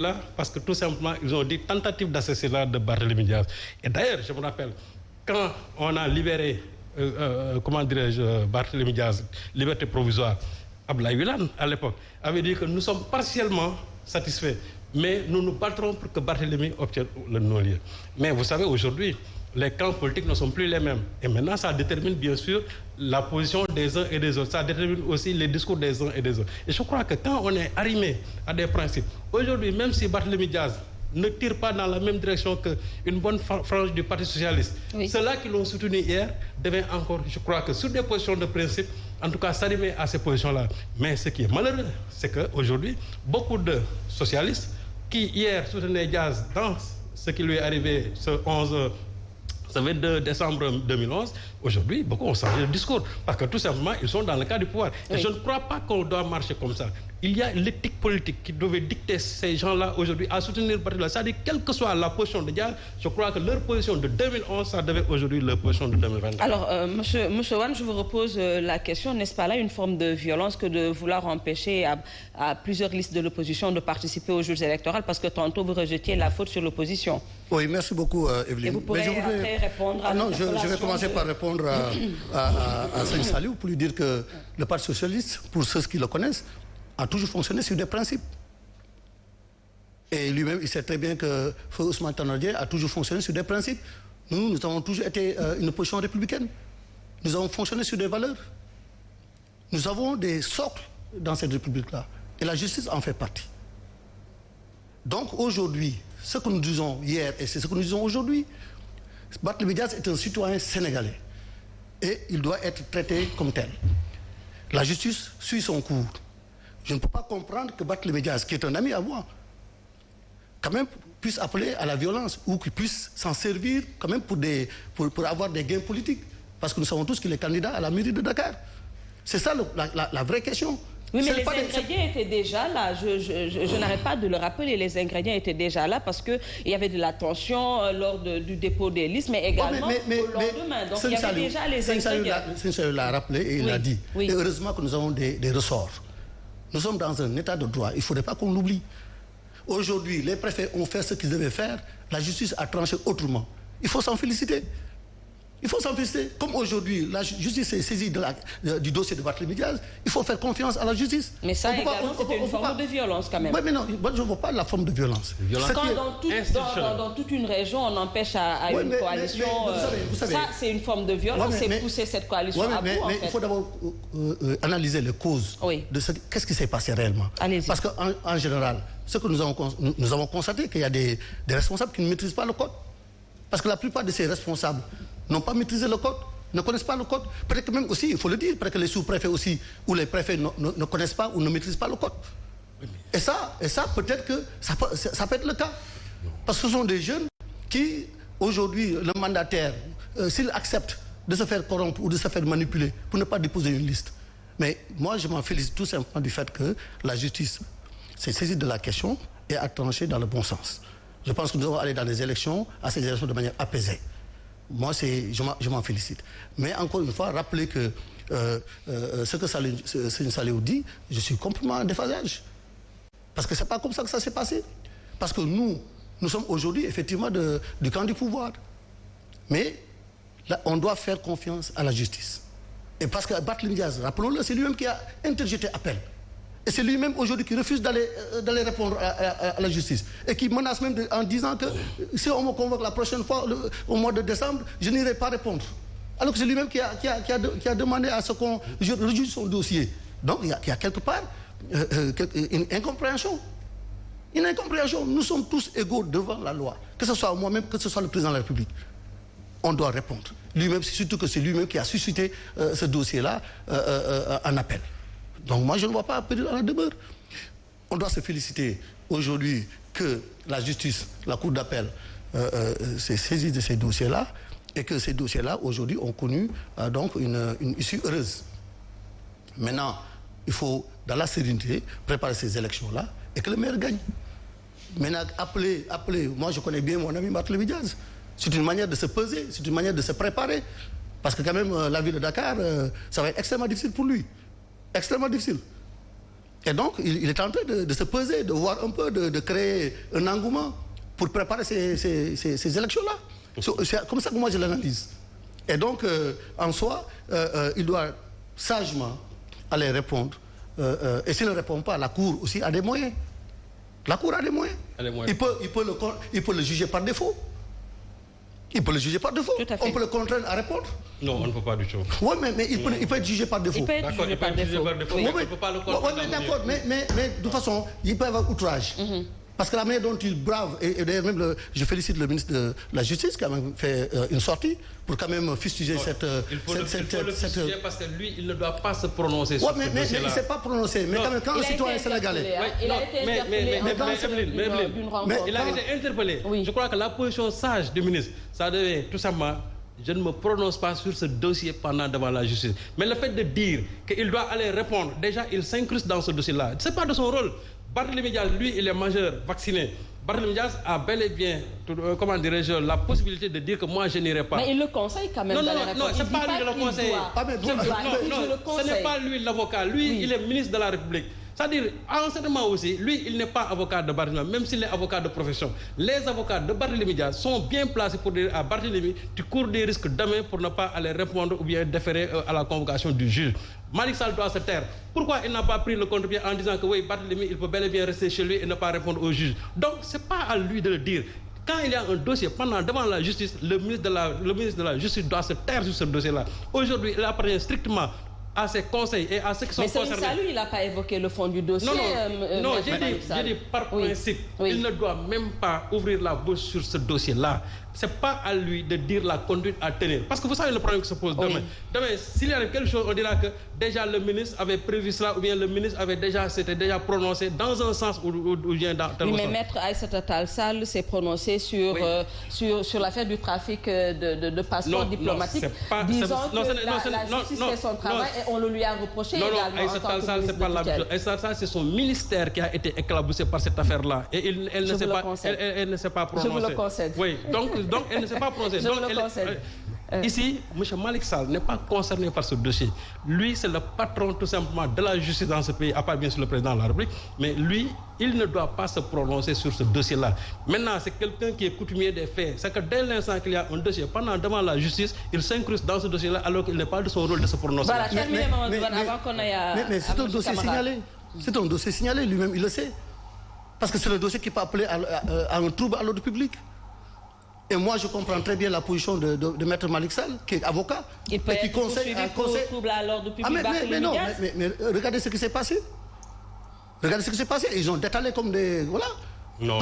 là, parce que tout simplement, ils ont dit tentative d'assassinat de Barthélémy Diaz. Et d'ailleurs, je me rappelle, quand on a libéré, comment dirais-je, Barthélémy Diaz, liberté provisoire, Abdoulaye Wilane, à l'époque, avait dit que nous sommes partiellement satisfaits, mais nous nous battrons pour que Barthélémy obtienne le non-lieu. Mais vous savez, aujourd'hui, les camps politiques ne sont plus les mêmes. Et maintenant, ça détermine bien sûr la position des uns et des autres. Ça détermine aussi les discours des uns et des autres. Et je crois que quand on est arrimé à des principes, aujourd'hui, même si Barthélémy Diaz ne tire pas dans la même direction qu'une bonne frange du Parti socialiste, oui, ceux-là qui l'ont soutenu hier devaient encore, je crois que sur des positions de principe, en tout cas s'arrimer à ces positions-là. Mais ce qui est malheureux, c'est qu'aujourd'hui, beaucoup de socialistes qui hier soutenaient Diaz dans ce qui lui est arrivé ce 22 décembre 2011, aujourd'hui, beaucoup ont changé de discours. Parce que tout simplement, ils sont dans le cas du pouvoir. Oui. Et je ne crois pas qu'on doit marcher comme ça. Il y a l'éthique politique qui devait dicter ces gens-là aujourd'hui à soutenir le parti. C'est-à-dire, quelle que soit la position de Diaz, je crois que leur position de 2011, ça devait aujourd'hui leur position de 2020. Alors, monsieur Wane, je vous repose la question. N'est-ce pas là une forme de violence que de vouloir empêcher à plusieurs listes de l'opposition de participer aux jours électoraux? Parce que tantôt, vous rejetiez la faute sur l'opposition. Oui, merci beaucoup, Evelyne. Et vous pourrez après répondre à non, je vais commencer par répondre à Seigne Saliou pour lui dire que le Parti socialiste, pour ceux qui le connaissent, a toujours fonctionné sur des principes. Et lui-même, il sait très bien que Feu Ousmane Tanor Dieng a toujours fonctionné sur des principes. Nous avons toujours été une opposition républicaine. Nous avons fonctionné sur des valeurs. Nous avons des socles dans cette république-là. Et la justice en fait partie. Donc aujourd'hui, ce que nous disons hier et c'est ce que nous disons aujourd'hui, Barthélémy Diaz est un citoyen sénégalais. Et il doit être traité comme tel. La justice suit son cours. Je ne peux pas comprendre que Barthélémy Diaz, qui est un ami à moi, quand même puisse appeler à la violence ou qu'il puisse s'en servir quand même pour avoir des gains politiques. Parce que nous savons tous qu'il est candidat à la mairie de Dakar. C'est ça la vraie question. Oui, mais les ingrédients étaient déjà là. Je n'arrête pas de le rappeler. Les ingrédients étaient déjà là parce qu'il y avait de la tension lors du dépôt des listes, mais également au lendemain. Donc il y avait déjà les ingrédients. Seigne l'a rappelé et il l'a dit. Oui. Et heureusement que nous avons des ressorts. Nous sommes dans un état de droit. Il ne faudrait pas qu'on l'oublie. Aujourd'hui, les préfets ont fait ce qu'ils devaient faire. La justice a tranché autrement. Il faut s'en féliciter. Il faut s'en féliciter. Comme aujourd'hui, la justice est saisie du dossier de Barthélémy Diaz, il faut faire confiance à la justice. Mais ça également, c'est une forme de violence quand même. Oui, mais non, moi, je ne vois pas la forme de violence. Quand dans toute une région, on empêche à une coalition... vous savez, ça, c'est une forme de violence, c'est pousser cette coalition à bout, en fait. Il faut d'abord analyser les causes de ce... Qu'est-ce qui s'est passé réellement? Parce qu'en général, ce que nous avons constaté, qu'il y a des responsables qui ne maîtrisent pas le code. Parce que la plupart de ces responsables n'ont pas maîtrisé le code, ne connaissent pas le code. Peut-être que même aussi, il faut le dire, peut-être que les sous-préfets aussi, ou les préfets ne connaissent pas ou ne maîtrisent pas le code. Et ça peut-être que ça peut être le cas. Parce que ce sont des jeunes qui, aujourd'hui, le mandataire, s'il accepte de se faire corrompre ou de se faire manipuler pour ne pas déposer une liste. Mais moi, je m'en félicite tout simplement du fait que la justice s'est saisie de la question et a tranché dans le bon sens. Je pense que nous devons aller dans les élections, à ces élections de manière apaisée. Moi, je m'en félicite. Mais encore une fois, rappelez que ce que Seigne Saliou dit, je suis complètement en déphasage. Parce que ce n'est pas comme ça que ça s'est passé. Parce que nous sommes aujourd'hui effectivement du camp du pouvoir. Mais là, on doit faire confiance à la justice. Et parce que Barthélémy Diaz, rappelons-le, c'est lui-même qui a interjeté appel. Et c'est lui-même aujourd'hui qui refuse d'aller répondre à la justice. Et qui menace même en disant que si on me convoque la prochaine fois, au mois de décembre, je n'irai pas répondre. Alors que c'est lui-même qui a demandé à ce qu'on rejuge son dossier. Donc il y a quelque part une incompréhension. Une incompréhension. Nous sommes tous égaux devant la loi. Que ce soit moi-même, que ce soit le président de la République. On doit répondre. Lui-même, surtout que c'est lui-même qui a suscité ce dossier-là en appel. Donc moi, je ne vois pas périr à la demeure. On doit se féliciter aujourd'hui que la justice, la Cour d'appel, s'est saisie de ces dossiers-là et que ces dossiers-là, aujourd'hui, ont connu donc une issue heureuse. Maintenant, il faut, dans la sérénité, préparer ces élections-là et que le maire gagne. Maintenant, appeler, moi je connais bien mon ami Barthélémy Diaz. C'est une manière de se peser, c'est une manière de se préparer. Parce que quand même, la ville de Dakar, ça va être extrêmement difficile pour lui. Extrêmement difficile. Et donc, il est en train de se peser, de voir un peu, de créer un engouement pour préparer ces élections-là. C'est comme ça que moi je l'analyse. Et donc, en soi, il doit sagement aller répondre. Et s'il ne répond pas, la Cour aussi a des moyens. La Cour a des moyens. Il peut le juger par défaut. Il peut le juger par défaut. On peut le contraindre à répondre. Non, on ne peut pas du tout. Oui, mais il peut être jugé par défaut. Il peut être jugé par défaut. Oui, on ne peut pas le contraindre. Oui, d'accord, mais de toute façon, il peut y avoir outrage. Parce que la manière dont il brave, et d'ailleurs même je félicite le ministre de la Justice qui a même fait une sortie pour quand même fustiger cette... Il faut le fustiger parce que lui, il ne doit pas se prononcer sur ce dossier-là. Mais il ne s'est pas prononcé. Mais quand un citoyen sénégalais... Il a été interpellé d'une rencontre. Il a été interpellé. Je crois que la position sage du ministre, ça devait tout simplement... Je ne me prononce pas sur ce dossier pendant devant la justice. Mais le fait de dire qu'il doit aller répondre, déjà, il s'incruste dans ce dossier-là. Ce n'est pas de son rôle. Barthélémy Diaz, lui, il est majeur, vacciné. Barthélémy Diaz a bel et bien, comment dirais-je, la possibilité de dire que moi, je n'irai pas. Mais il le conseille quand même d'aller répondre. Non, ce n'est pas lui le conseiller. Ce n'est pas lui l'avocat. Lui, il est ministre de la République. C'est-à-dire, à un certain moment aussi, lui, il n'est pas avocat de Barthélémy, même s'il est avocat de profession. Les avocats de Barthélémy Diaz sont bien placés pour dire à Barthélémy, tu cours des risques demain pour ne pas aller répondre ou bien déférer à la convocation du juge. Malick Sall doit se taire. Pourquoi il n'a pas pris le contre-pied en disant que oui, Barthélémy, il peut bel et bien rester chez lui et ne pas répondre au juge. Donc, ce n'est pas à lui de le dire. Quand il y a un dossier devant la justice, le ministre de la Justice doit se taire sur ce dossier-là. Aujourd'hui, il appartient strictement à ses conseils et à ceux qui sont concernés. Mais celui-là, lui, il n'a pas évoqué le fond du dossier. Non, j'ai dit par principe, il ne doit même pas ouvrir la bouche sur ce dossier-là. Ce n'est pas à lui de dire la conduite à tenir. Parce que vous savez le problème qui se pose demain. Demain, s'il y a quelque chose, on dira que déjà le ministre avait prévu cela ou bien le ministre s'était déjà prononcé dans un sens ou bien dans tel autre sens. Mais Maître Aïssata Tall Sall s'est prononcé sur l'affaire du trafic de passeports diplomatiques. Disant que la justice fait son travail et on le lui a reproché également. Aïssata Tall, c'est pas la même chose. Aïssata Tall, c'est son ministère qui a été éclaboussé par cette affaire-là. Et elle ne s'est pas prononcée. Je vous le concède. Oui, donc elle ne s'est pas prononcée. Ici, M. Malick Sall n'est pas concerné par ce dossier. Lui, c'est le patron tout simplement de la justice dans ce pays, à part bien sûr le président de la République. Mais lui, il ne doit pas se prononcer sur ce dossier-là. Maintenant, c'est quelqu'un qui est coutumier des faits. C'est que dès l'instant qu'il y a un dossier, devant la justice, il s'incruste dans ce dossier-là alors qu'il n'est pas de son rôle de se prononcer. Voilà, avant qu'on aille à... Mais c'est un dossier signalé. C'est un dossier signalé, lui-même, il le sait. Parce que c'est le dossier qui peut appeler à un trouble à l'ordre public. Et moi, je comprends très bien la position de Maître Malick Sall, qui est avocat. Il peut être poursuivi pour trouble à l'ordre public. Mais regardez ce qui s'est passé. Regardez ce qui s'est passé. Ils ont détalé comme des... Voilà. Non.